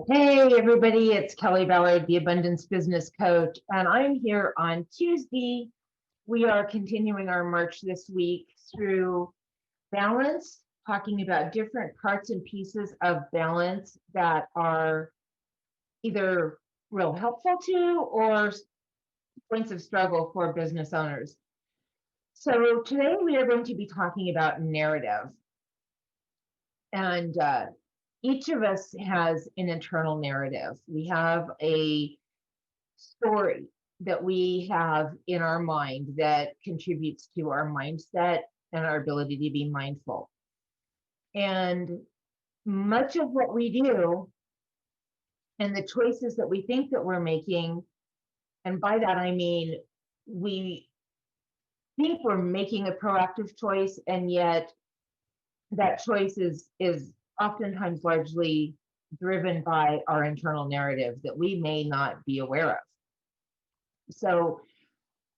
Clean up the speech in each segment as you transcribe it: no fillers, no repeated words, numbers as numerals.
Hey, everybody, it's Kelly Ballard, the Abundance Business Coach, and I'm here on Tuesday. We are continuing our march this week through balance, talking about different parts and pieces of balance that are either real helpful to or points of struggle for business owners. So, today we are going to be talking about narrative. And each of us has an internal narrative. We have a story that we have in our mind that contributes to our mindset and our ability to be mindful. And much of what we do and the choices that we think that we're making, and by that I mean we think we're making a proactive choice, and yet that choice is oftentimes largely driven by our internal narrative that we may not be aware of. So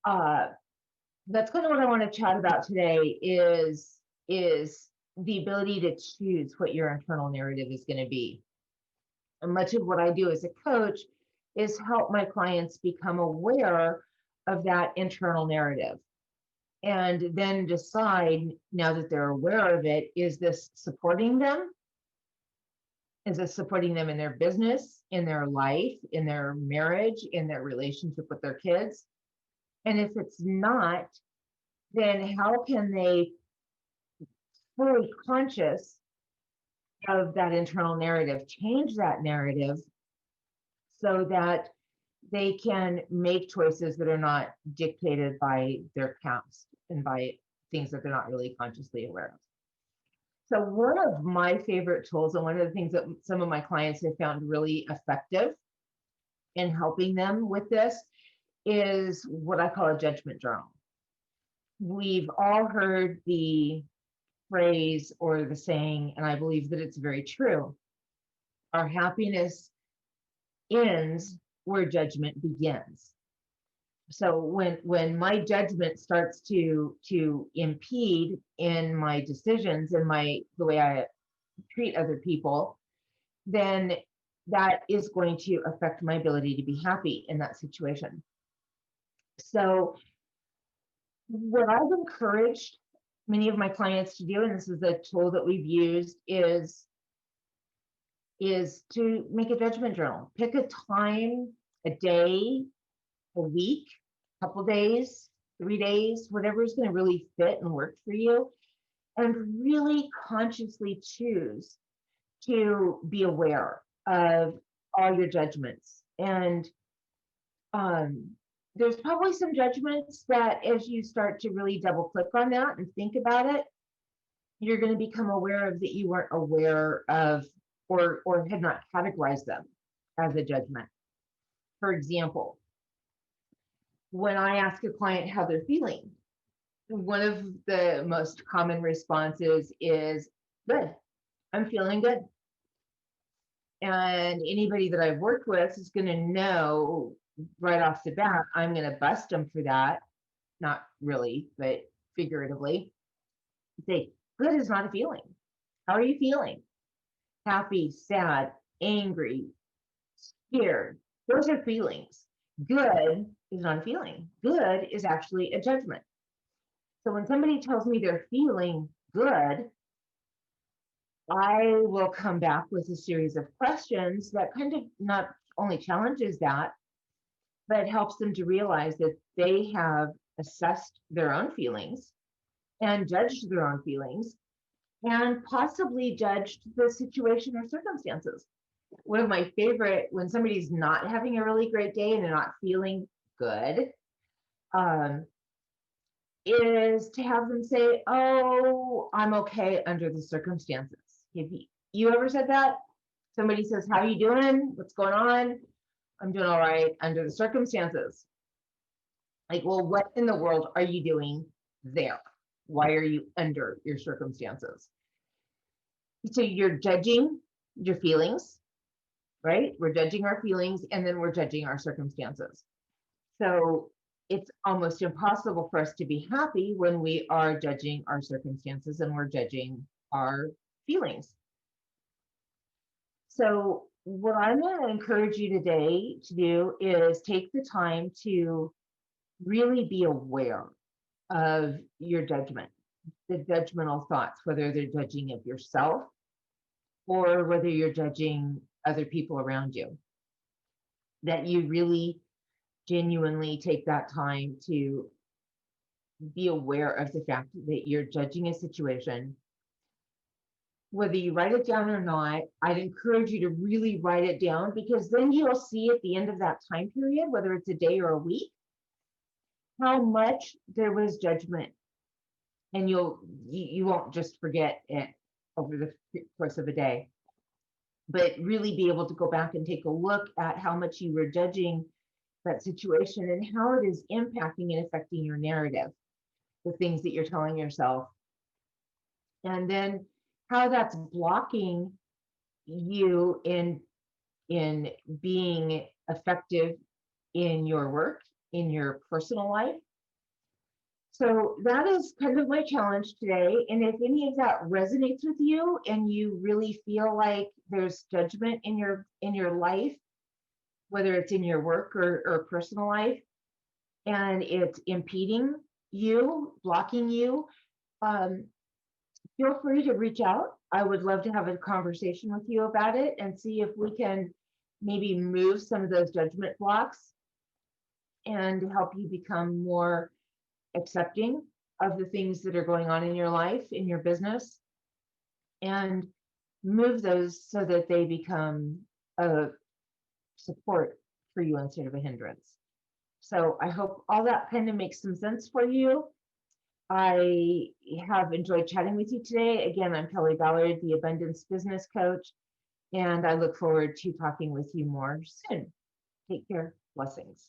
that's kind of what I want to chat about today is the ability to choose what your internal narrative is going to be. And much of what I do as a coach is help my clients become aware of that internal narrative and then decide, now that they're aware of it, is this supporting them? Is this supporting them in their business, in their life, in their marriage, in their relationship with their kids? And if it's not, then how can they fully conscious of that internal narrative, change that narrative so that they can make choices that are not dictated by their past and by things that they're not really consciously aware of. So one of my favorite tools, and one of the things that some of my clients have found really effective in helping them with this, is what I call a judgment journal. We've all heard the phrase or the saying, and I believe that it's very true. Our happiness ends where judgment begins. So when my judgment starts to impede in my decisions and the way I treat other people, then that is going to affect my ability to be happy in that situation. So what I've encouraged many of my clients to do, and this is a tool that we've used, is to make a judgment journal. Pick a time, a day, a week, a couple days, 3 days, whatever is going to really fit and work for you, and really consciously choose to be aware of all your judgments. And there's probably some judgments that as you start to really double click on that and think about it, you're going to become aware of that you weren't aware of or had not categorized them as a judgment. For example, when I ask a client how they're feeling, one of the most common responses is, good, I'm feeling good. And anybody that I've worked with is going to know right off the bat, I'm going to bust them for that. Not really, but figuratively. Say, good is not a feeling. How are you feeling? Happy, sad, angry, scared. Those are feelings. Good is not a feeling. Good is actually a judgment. So when somebody tells me they're feeling good, I will come back with a series of questions that kind of not only challenges that, but helps them to realize that they have assessed their own feelings and judged their own feelings and possibly judged the situation or circumstances. One of my favorite, when somebody's not having a really great day and they're not feeling good, is to have them say, oh, I'm okay under the circumstances. Have you ever said that? Somebody says, how are you doing? What's going on? I'm doing all right under the circumstances. Like, well, what in the world are you doing there? Why are you under your circumstances? So you're judging your feelings, right? We're judging our feelings and then we're judging our circumstances. So it's almost impossible for us to be happy when we are judging our circumstances and we're judging our feelings. So what I'm going to encourage you today to do is take the time to really be aware of your judgment, the judgmental thoughts, whether they're judging of yourself or whether you're judging other people around you, that you really genuinely take that time to be aware of the fact that you're judging a situation. Whether you write it down or not, I'd encourage you to really write it down, because then you'll see at the end of that time period, whether it's a day or a week, how much there was judgment, and you won't just forget it over the course of a day, but really be able to go back and take a look at how much you were judging that situation and how it is impacting and affecting your narrative, the things that you're telling yourself, and then how that's blocking you in being effective in your work, in your personal life. So that is kind of my challenge today. And if any of that resonates with you and you really feel like there's judgment in your life, whether it's in your work or personal life, and it's impeding you, blocking you, um, feel free to reach out. I would love to have a conversation with you about it and see if we can maybe move some of those judgment blocks and help you become more accepting of the things that are going on in your life, in your business, and move those so that they become a support for you instead of a hindrance. So I hope all that kind of makes some sense for you. I have enjoyed chatting with you today. Again, I'm Kelly Ballard, the Abundance Business Coach, and I look forward to talking with you more soon. Take care. Blessings.